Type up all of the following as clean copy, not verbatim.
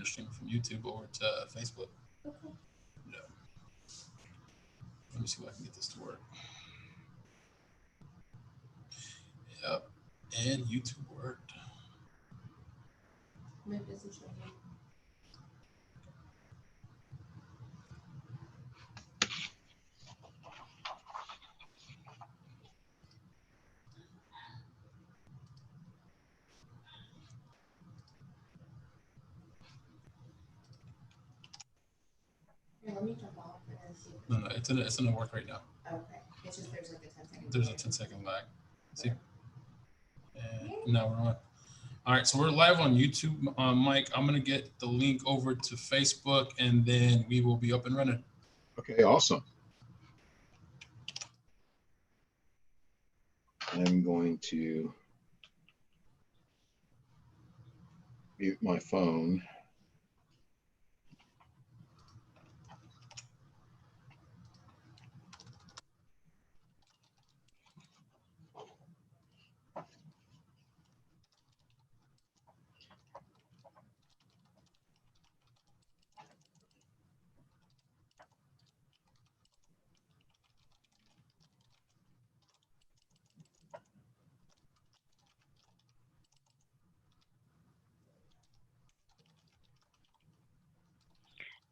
to stream it from YouTube over to Facebook. Okay. Yeah. Let me see if I can get this to work. Yep. And YouTube worked. Maybe it doesn't show you. Here, let me jump off and then see. No, it's in the work right now. Okay. It's just there's like a 10-second. There's a 10-second lag. See? And now we're on. All right, so we're live on YouTube. Mike, I'm gonna get the link over to Facebook, and then we will be up and running. Okay, awesome. I'm going to mute my phone.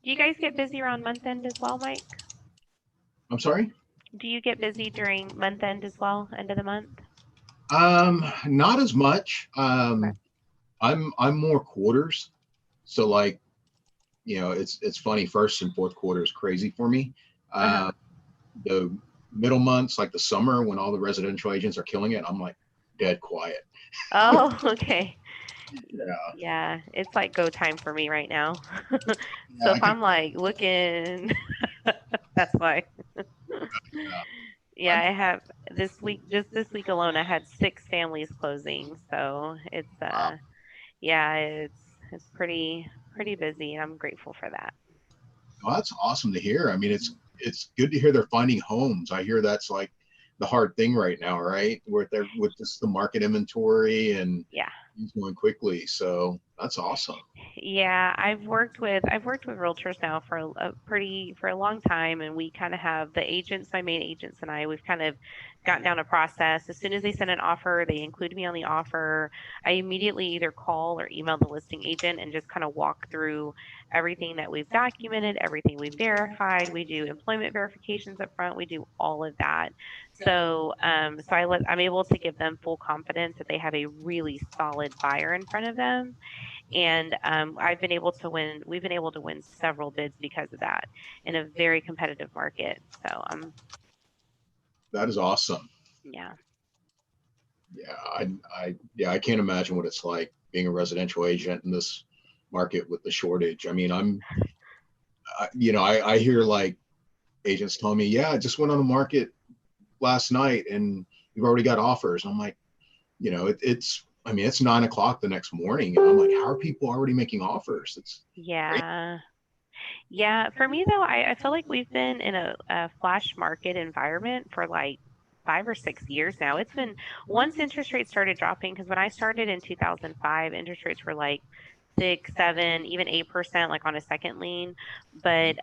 Do you guys get busy around month end as well, Mike? I'm sorry? Do you get busy during month end as well, end of the month? Not as much. I'm more quarters. So like, you know, it's funny, first and fourth quarter is crazy for me. The middle months, like the summer when all the residential agents are killing it, I'm like dead quiet. Oh, okay. Yeah. Yeah, it's like go time for me right now. So Yeah, if I'm like looking, that's why. Yeah, I have this week, just this week alone, I had 6 families closing. So it's yeah, it's pretty busy. I'm grateful for that. Well, that's awesome to hear. I mean, it's good to hear they're finding homes. I hear that's like the hard thing right now, right? Where they're with just the market inventory and Yeah. it's going quickly. So that's awesome. Yeah, I've worked with realtors now for a long time, and we kind of have the agents, my main agents and I, we've kind of gotten down a process. As soon as they send an offer, they include me on the offer. I immediately either call or email the listing agent and just kind of walk through everything that we've documented, everything we've verified. We do employment verifications up front. We do all of that. So, I'm able to give them full confidence that they have a really solid buyer in front of them. And we've been able to win several bids because of that in a very competitive market. So That is awesome. yeah. Yeah, I can't imagine what it's like being a residential agent in this market with the shortage. I mean, I hear like agents telling me, yeah, I just went on the market last night and we've already got offers. I'm like, you know, it's 9 o'clock the next morning. And I'm like, how are people already making offers? It's Yeah. Yeah. For me though, I feel like we've been in a flash market environment for like 5 or 6 years now. It's been once interest rates started dropping, because when I started in 2005, interest rates were like 6, 7, even 8%, like on a second lien. But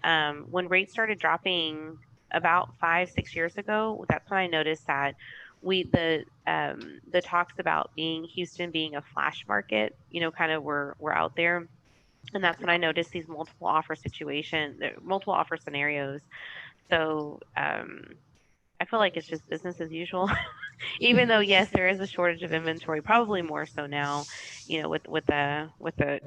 when rates started dropping about 5, 6 years ago, that's when I noticed that the talks about Houston being a flash market, kind of were out there. And that's when I noticed these multiple offer scenarios. So I feel like it's just business as usual. Even though, yes, there is a shortage of inventory, probably more so now, with the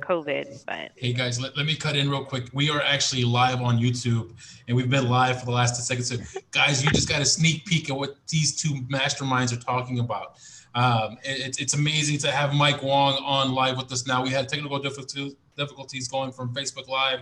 COVID. But Hey guys, let me cut in real quick. We are actually live on YouTube, and we've been live for the last 10 seconds. So guys, you just got a sneak peek at what these two masterminds are talking about. It's amazing to have Mike Wong on live with us now. We had technical difficulties going from Facebook Live.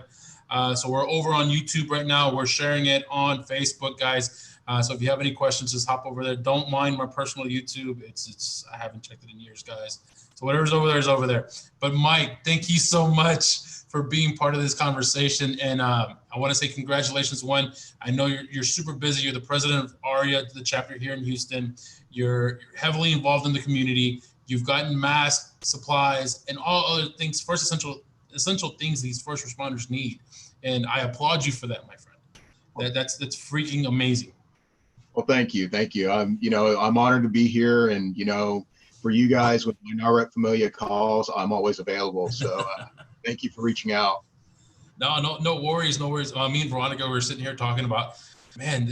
So we're over on YouTube right now. We're sharing it on Facebook, guys. So if you have any questions, just hop over there. Don't mind my personal YouTube. It's I haven't checked it in years, guys. So whatever's over there is over there. But Mike, thank you so much for being part of this conversation. And I want to say congratulations. One, I know you're super busy. You're the president of ARIA, the chapter here in Houston. You're heavily involved in the community. You've gotten masks, supplies, and all other things, first essential essential things these first responders need. And I applaud you for that, my friend. That's freaking amazing. Well, thank you. Thank you. I'm honored to be here. And, for you guys, when my NAREP Familia calls, I'm always available. So thank you for reaching out. No worries. Me and Veronica were sitting here talking about, man,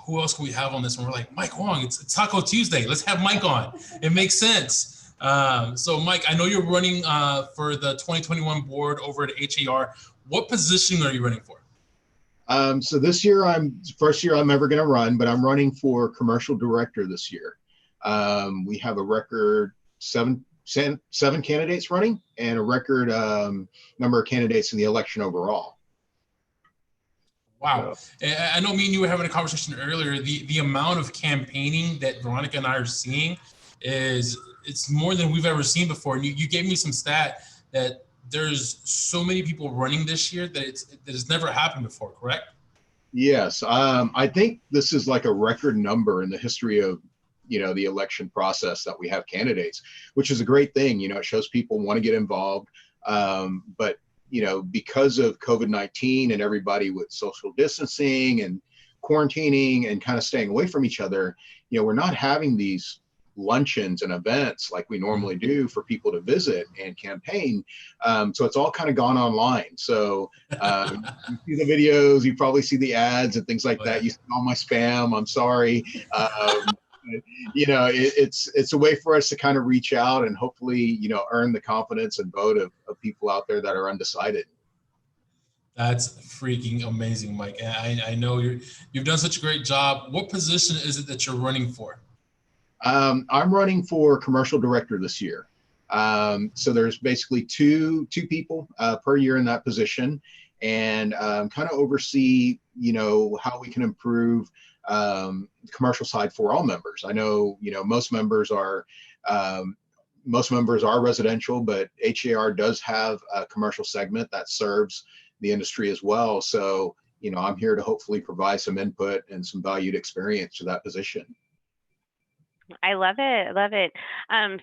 who else can we have on this? And we're like, Mike Wong, it's Taco Tuesday. Let's have Mike on. It makes sense. So Mike, I know you're running for the 2021 board over at HAR. What position are you running for? So this year, first year I'm ever going to run, but I'm running for commercial director this year. We have a record seven candidates running and a record number of candidates in the election overall. Wow. So, I know me and you were having a conversation earlier. The amount of campaigning that Veronica and I are seeing it's more than we've ever seen before. And you gave me some stat that there's so many people running this year that it's never happened before, correct? Yes. I think this is like a record number in the history of, the election process that we have candidates, which is a great thing. It shows people want to get involved. But, because of COVID-19 and everybody with social distancing and quarantining and kind of staying away from each other, we're not having these luncheons and events like we normally do for people to visit and campaign. So it's all kind of gone online. So you see the videos, you probably see the ads and things like that. You see all my spam. I'm sorry. It's a way for us to kind of reach out and hopefully, earn the confidence and vote of people out there that are undecided. That's freaking amazing, Mike. And I know you've done such a great job. What position is it that you're running for? I'm running for commercial director this year. So there's basically two people per year in that position, and kind of oversee, how we can improve the commercial side for all members. I know, most members are residential, but HAR does have a commercial segment that serves the industry as well. So, I'm here to hopefully provide some input and some valued experience to that position. I love it.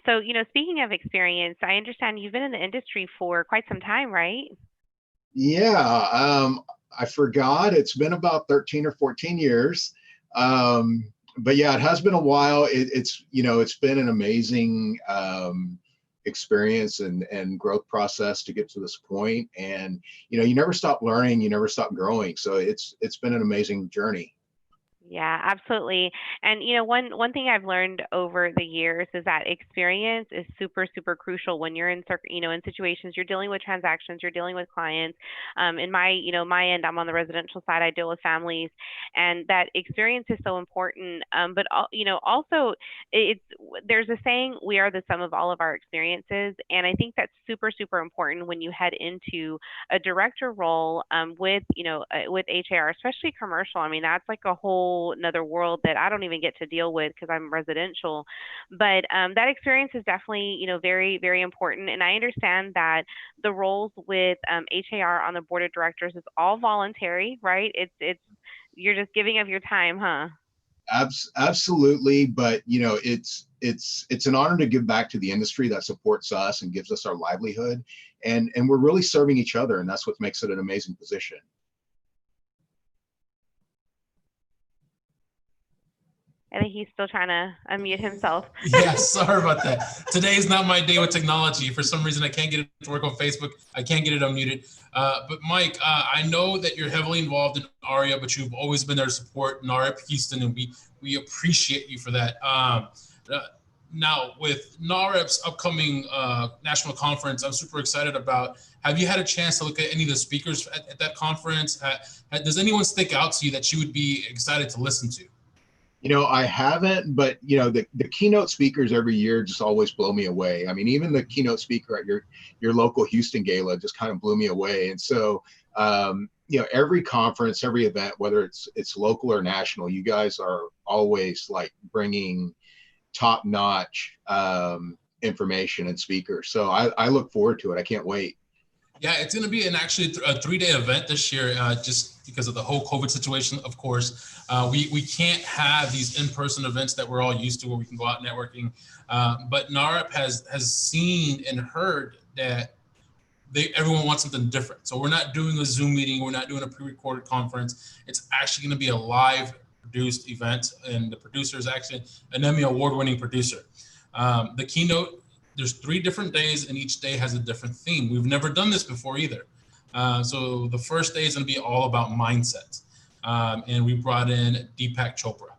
So, speaking of experience, I understand you've been in the industry for quite some time, right? Yeah, I forgot. It's been about 13 or 14 years. But yeah, it has been a while. It's been an amazing experience and growth process to get to this point. And, you never stop learning, you never stop growing. So it's been an amazing journey. Yeah, absolutely. And one thing I've learned over the years is that experience is super, super crucial when you're in in situations you're dealing with transactions, you're dealing with clients. In my end, I'm on the residential side. I deal with families, and that experience is so important. But also there's a saying, we are the sum of all of our experiences, and I think that's super, super important when you head into a director role with with HAR, especially commercial. I mean, that's like a whole another world that I don't even get to deal with because I'm residential. But that experience is definitely, very, very important. And I understand that the roles with HAR on the board of directors is all voluntary, right? It's you're just giving of your time, huh? Absolutely. But, it's an honor to give back to the industry that supports us and gives us our livelihood. And we're really serving each other. And that's what makes it an amazing position. I think he's still trying to unmute himself. Yeah, sorry about that. Today is not my day with technology. For some reason, I can't get it to work on Facebook. I can't get it unmuted. But Mike, I know that you're heavily involved in ARIA, but you've always been there to support NAREP Houston, and we appreciate you for that. Now, with NAREP's upcoming national conference, I'm super excited about. Have you had a chance to look at any of the speakers at that conference? Does anyone stick out to you that you would be excited to listen to? I haven't, but the keynote speakers every year just always blow me away. I mean, even the keynote speaker at your local Houston gala just kind of blew me away. And so, every conference, every event, whether it's local or national, you guys are always like bringing top-notch information and speakers. So I look forward to it. I can't wait. Yeah, it's going to be actually a 3-day event this year, just because of the whole COVID situation. Of course, we can't have these in-person events that we're all used to, where we can go out networking. But NAREP has seen and heard that everyone wants something different. So we're not doing a Zoom meeting. We're not doing a pre-recorded conference. It's actually going to be a live produced event, and the producer is actually an Emmy award-winning producer. The keynote, there's 3 different days, and each day has a different theme. We've never done this before either. So the first day is going to be all about mindset. And we brought in Deepak Chopra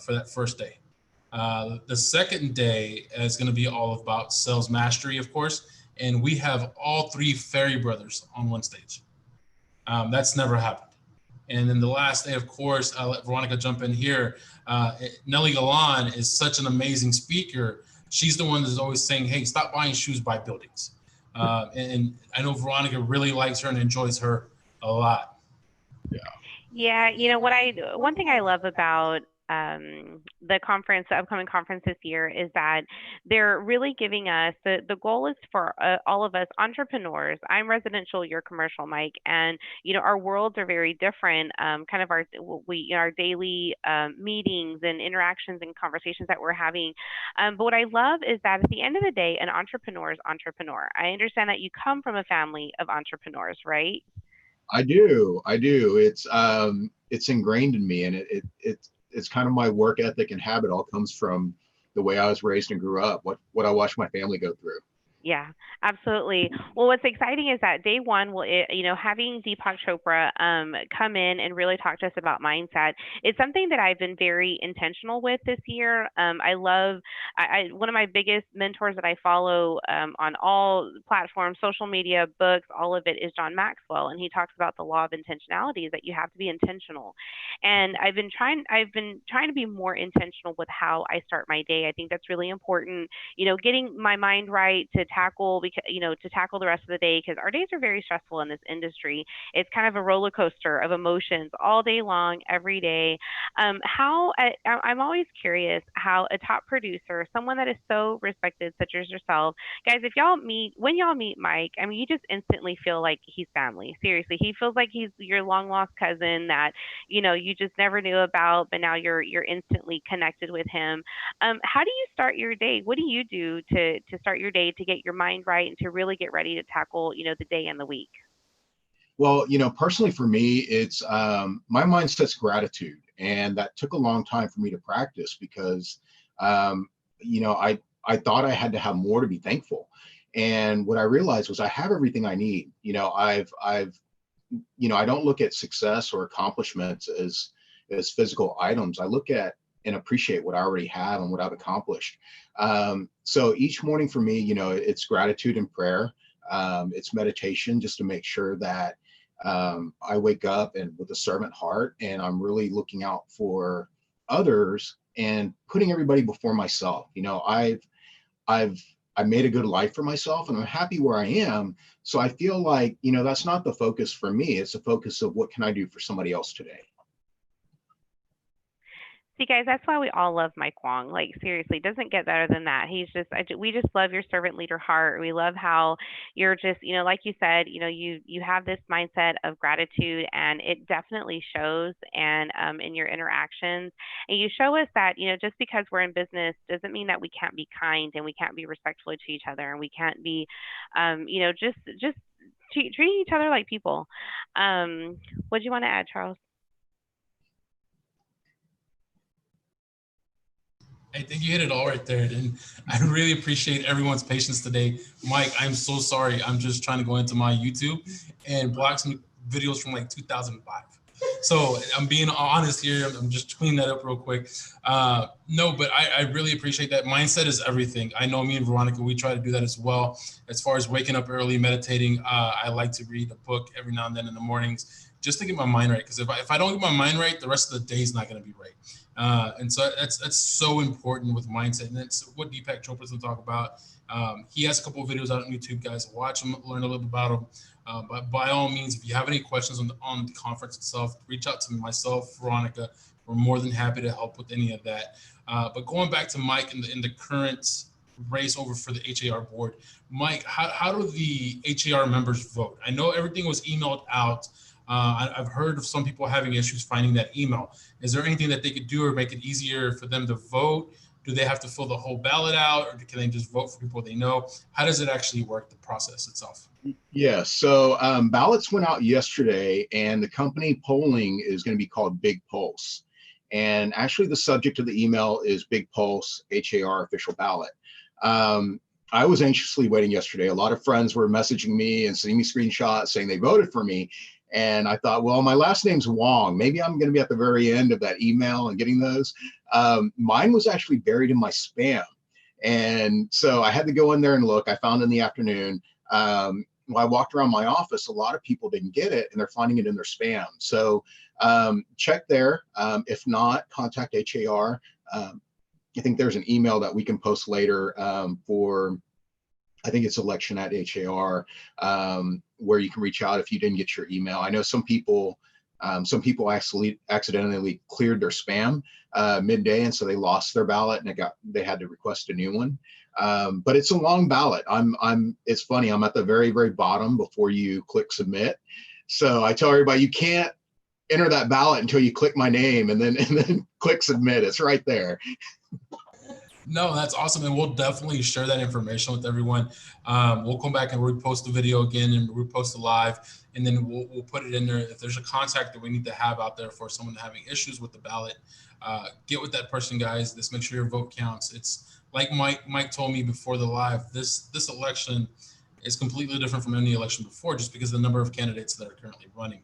for that first day. The second day is going to be all about sales mastery, of course. And we have all 3 Ferry brothers on one stage. That's never happened. And then the last day, of course, I'll let Veronica jump in here. Nellie Galan is such an amazing speaker. She's the one that's always saying, hey, stop buying shoes, buy buildings. And I know Veronica really likes her and enjoys her a lot. Yeah, one thing I love about the upcoming conference this year is that they're really giving us the goal is for all of us entrepreneurs. I'm residential, you're commercial, Mike, and our worlds are very different. Kind of our daily meetings and interactions and conversations that we're having. But what I love is that at the end of the day, an entrepreneur is entrepreneur. I understand that you come from a family of entrepreneurs, right? I do. It's ingrained in me, and it's kind of my work ethic and habit. All comes from the way I was raised and grew up. What I watched my family go through. Yeah, absolutely. Well, what's exciting is that day one, having Deepak Chopra come in and really talk to us about mindset, it's something that I've been very intentional with this year. I love, one of my biggest mentors that I follow on all platforms, social media, books, all of it is John Maxwell, and he talks about the law of intentionality, is that you have to be intentional. And I've been trying to be more intentional with how I start my day. I think that's really important. Getting my mind right to tackle the rest of the day, because our days are very stressful in this industry. It's kind of a roller coaster of emotions all day long, every day. I'm always curious how a top producer, someone that is so respected, such as yourself, guys, when y'all meet Mike, I mean, you just instantly feel like he's family. Seriously, he feels like he's your long lost cousin that you just never knew about, but now you're instantly connected with him. How do you start your day? What do you do to start your day, to get your mind right and to really get ready to tackle the day and the week? Well, personally for me, it's my mindset's gratitude, and that took a long time for me to practice because I thought I had to have more to be thankful, and what I realized was I have everything I need. I don't look at success or accomplishments as physical items. I look at and appreciate what I already have and what I've accomplished. So each morning for me, it's gratitude and prayer. It's meditation, just to make sure that I wake up and with a servant heart, and I'm really looking out for others and putting everybody before myself. I made a good life for myself, and I'm happy where I am. So I feel like, that's not the focus for me. It's the focus of what can I do for somebody else today. See, guys, that's why we all love Mike Wong. Like, seriously, doesn't get better than that. We just love your servant leader heart. We love how you're just, like you said, you have this mindset of gratitude, and it definitely shows and in your interactions. And you show us that, just because we're in business doesn't mean that we can't be kind and we can't be respectful to each other, and we can't be, just treating each other like people. What do you want to add, Charles? I think you hit it all right there. And I really appreciate everyone's patience today. Mike, I'm so sorry. I'm just trying to go into my YouTube and block some videos from like 2005. So I'm being honest here. I'm just cleaning that up real quick. No, but I really appreciate that. Mindset is everything. I know me and Veronica, we try to do that as well. As far as waking up early, meditating, I like to read a book every now and then in the mornings just to get my mind right. Because if I don't get my mind right, the rest of the day is not going to be right. And so that's so important with mindset. And that's what Deepak Chopra's going to talk about. He has a couple of videos out on YouTube, guys. Watch him, learn a little bit about him. But by all means, if you have any questions on the conference itself, reach out to myself, Veronica. We're more than happy to help with any of that. But going back to Mike in the current race over for the HAR board, Mike, how do the HAR members vote? I know everything was emailed out. I've heard of some people having issues finding that email. Is there anything that they could do or make it easier for them to vote? Do they have to fill the whole ballot out, or can they just vote for people they know? How does it actually work, the process itself? Yeah, so ballots went out yesterday, and the company polling is going to be called Big Pulse. And actually, the subject of the email is Big Pulse HAR official ballot. I was anxiously waiting yesterday. A lot of friends were messaging me and sending me screenshots saying they voted for me. And I thought, well, my last name's Wong. Maybe I'm going to be at the very end of that email and getting those. Mine was actually buried in my spam. And so I had to go in there and look. I found it in the afternoon. When I walked around my office, a lot of people didn't get it, and they're finding it in their spam. So check there. If not, contact HAR. I think there's an email that we can post later for, I think it's election@HAR, where you can reach out if you didn't get your email. I know some people actually accidentally cleared their spam midday, and so they lost their ballot, and they had to request a new one. But it's a long ballot. It's funny. I'm at the very, very bottom before you click submit. So I tell everybody, you can't enter that ballot until you click my name and then click submit. It's right there. No, that's awesome. And we'll definitely share that information with everyone. We'll come back and repost the video again and repost the live, and then we'll put it in there. If there's a contact that we need to have out there for someone having issues with the ballot, get with that person, guys. Just make sure your vote counts. It's like Mike told me before the live, this election is completely different from any election before, just because of the number of candidates that are currently running.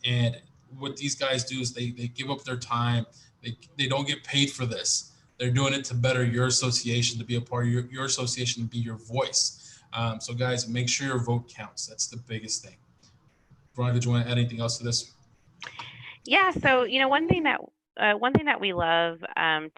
And what these guys do is they give up their time. They don't get paid for this. They're doing it to better your association, to be a part of your association, to be your voice. So guys, make sure your vote counts. That's the biggest thing. Veronica, do you want to add anything else to this? Yeah, so one thing that we love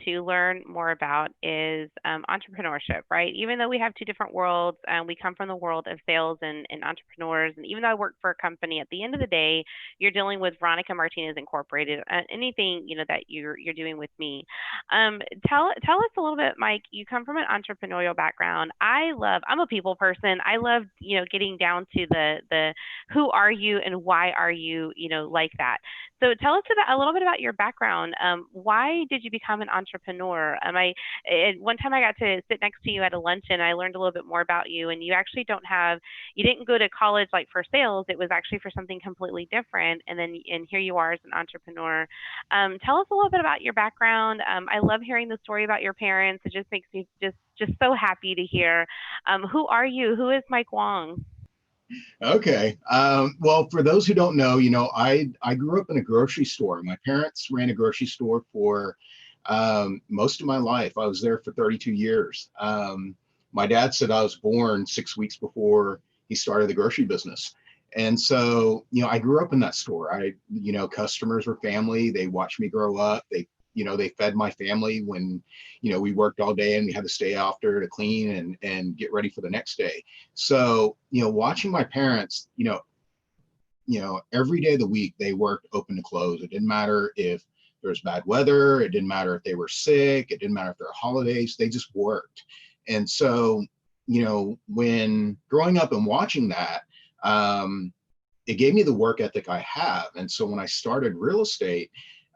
to learn more about is entrepreneurship, right? Even though we have two different worlds, we come from the world of sales and entrepreneurs, and even though I work for a company, at the end of the day, you're dealing with Veronica Martinez Incorporated. Anything that you're doing with me. Tell us a little bit, Mike. You come from an entrepreneurial background. I'm a people person. I love getting down to the who are you and why are you like that. So tell us a little bit about your background. Why did you become an entrepreneur? One time I got to sit next to you at a luncheon. I learned a little bit more about you, and you actually you didn't go to college like for sales. It was actually for something completely different. And here you are as an entrepreneur. Tell us a little bit about your background. I love hearing the story about your parents. It just makes me just so happy to hear. Who are you? Who is Mike Wong? Okay. Well, for those who don't know, I grew up in a grocery store. My parents ran a grocery store for most of my life. I was there for 32 years. My dad said I was born 6 weeks before he started the grocery business. And so, I grew up in that store. Customers were family. They watched me grow up. They fed my family when, we worked all day and we had to stay after to clean and get ready for the next day. So, watching my parents, every day of the week, they worked open to close. It didn't matter if there was bad weather. It didn't matter if they were sick. It didn't matter if there were holidays. They just worked. And so, when growing up and watching that, it gave me the work ethic I have. And so when I started real estate,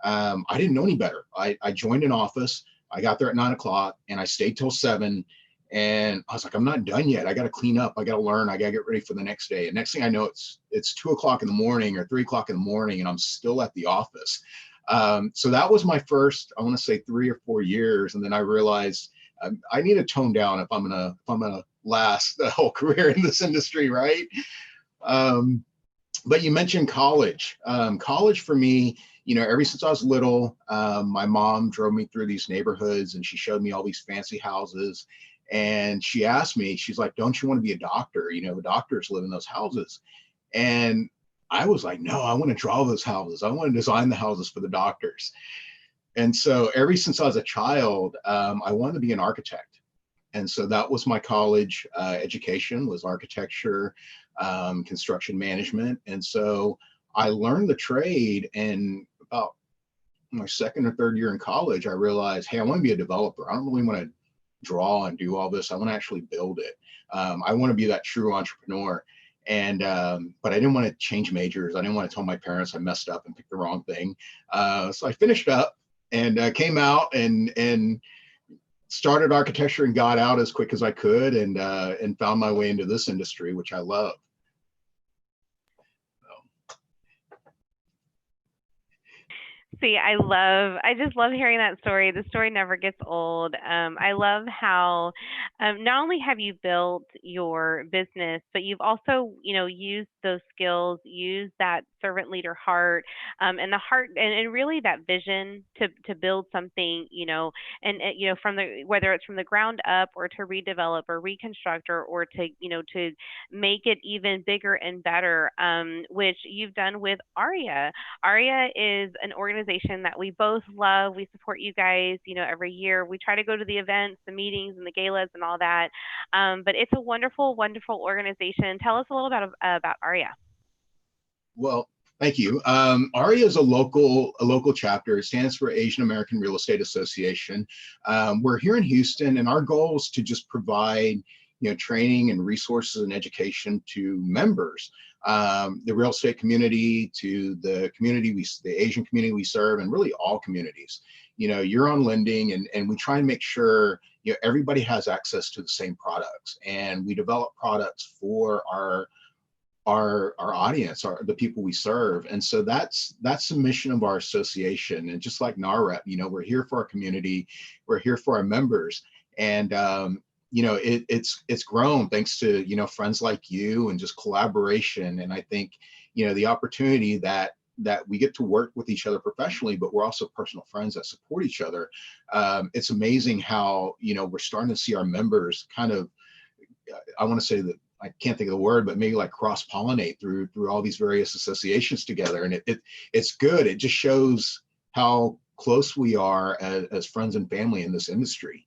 I didn't know any better. I joined an office. I got there at 9 o'clock and I stayed till 7. And I was like, I'm not done yet. I got to clean up. I got to learn. I got to get ready for the next day. And next thing I know, it's 2 o'clock in the morning or 3 o'clock in the morning, and I'm still at the office. So that was my first, I want to say 3 or 4 years. And then I realized I need to tone down if I'm gonna last the whole career in this industry, right? But you mentioned college. College for me, ever since I was little, my mom drove me through these neighborhoods and she showed me all these fancy houses. And she asked me, she's like, don't you want to be a doctor? Doctors live in those houses. And I was like, no, I want to draw those houses. I want to design the houses for the doctors. And so ever since I was a child, I wanted to be an architect. And so that was my college education, was architecture, construction management. And so I learned the trade, and about my second or third year in college, I realized, hey, I want to be a developer. I don't really want to draw and do all this. I want to actually build it. I want to be that true entrepreneur. And but I didn't want to change majors. I didn't want to tell my parents I messed up and picked the wrong thing. So I finished up and came out and started architecture and got out as quick as I could, and found my way into this industry, which I love. See, I just love hearing that story. The story never gets old. I love how not only have you built your business, but you've also, used those skills, used that servant leader heart, and the heart, and really that vision to build something, from whether it's from the ground up or to redevelop or reconstruct or to, to make it even bigger and better, which you've done with ARIA. ARIA is an organization that we both love. We support you guys, every year. We try to go to the events, the meetings, and the galas and all that. But it's a wonderful, wonderful organization. Tell us a little bit about ARIA. Well, thank you. ARIA is a local chapter. It stands for Asian American Real Estate Association. We're here in Houston, and our goal is to just provide training and resources and education to members, the real estate community, to the community, the Asian community we serve, and really all communities. You're on lending, and we try and make sure everybody has access to the same products, and we develop products for our audience, the people we serve. And so that's the mission of our association. And just like NAREP, we're here for our community, we're here for our members, and it's grown thanks to friends like you and just collaboration. And I think the opportunity that we get to work with each other professionally, but we're also personal friends that support each other. It's amazing how we're starting to see our members kind of, I want to say that, I can't think of the word, but maybe like cross-pollinate through all these various associations together. And it's good. It just shows how close we are as friends and family in this industry.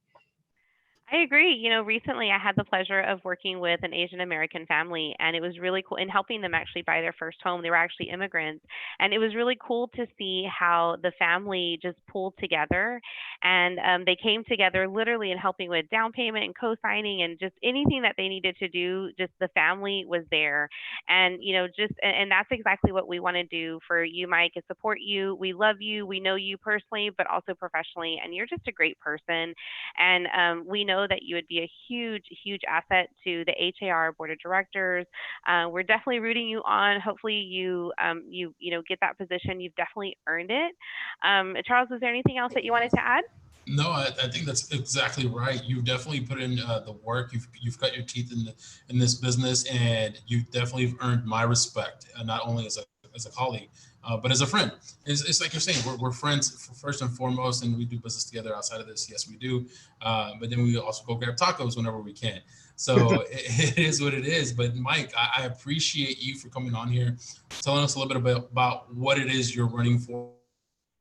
I agree. Recently I had the pleasure of working with an Asian American family, and it was really cool in helping them actually buy their first home. They were actually immigrants, and it was really cool to see how the family just pulled together, and they came together literally in helping with down payment and co-signing and just anything that they needed to do. Just the family was there, and and that's exactly what we want to do for you, Mike, is support you. We love you. We know you personally, but also professionally, and you're just a great person, and we know that you would be a huge, huge asset to the HAR board of directors. We're definitely rooting you on. Hopefully you get that position. You've definitely earned it. Charles, is there anything else that you wanted to add? No, I think that's exactly right. You've definitely put in the work. You've cut your teeth in this business, and you definitely have earned my respect, not only as a colleague, but as a friend. It's like you're saying, we're friends first and foremost, and we do business together outside of this. Yes, we do. But then we also go grab tacos whenever we can. So it is what it is. But Mike, I appreciate you for coming on here, telling us a little bit about what it is you're running for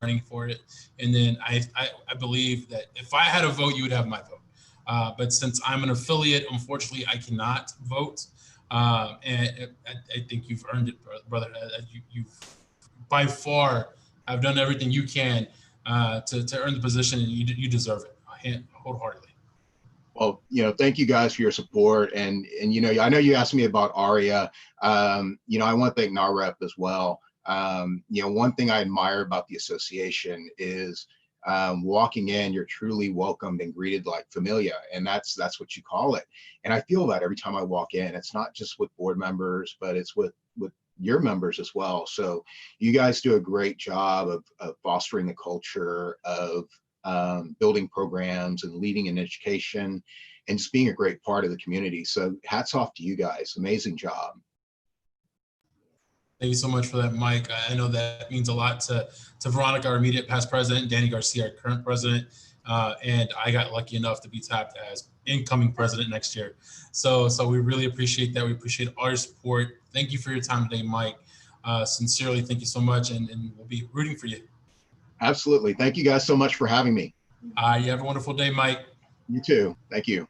it. And then I believe that if I had a vote, you would have my vote. But since I'm an affiliate, unfortunately, I cannot vote. And I think you've earned it, brother. You've by far have done everything you can to earn the position, and you deserve it wholeheartedly. Well, thank you guys for your support. And I know you asked me about ARIA. I want to thank NAREP as well. One thing I admire about the association is walking in, you're truly welcomed and greeted like familia, and that's what you call it. And I feel that every time I walk in. It's not just with board members, but it's with your members as well. So you guys do a great job of fostering the culture of building programs and leading in education and just being a great part of the community. So hats off to you guys. Amazing job. Thank you so much for that, Mike. I know that means a lot to Veronica, our immediate past president, Danny Garcia, our current president, and I got lucky enough to be tapped as incoming president next year. So we really appreciate that. We appreciate all your support. Thank you for your time today, Mike. Sincerely, thank you so much, and we'll be rooting for you. Absolutely. Thank you guys so much for having me. You have a wonderful day, Mike. You too. Thank you.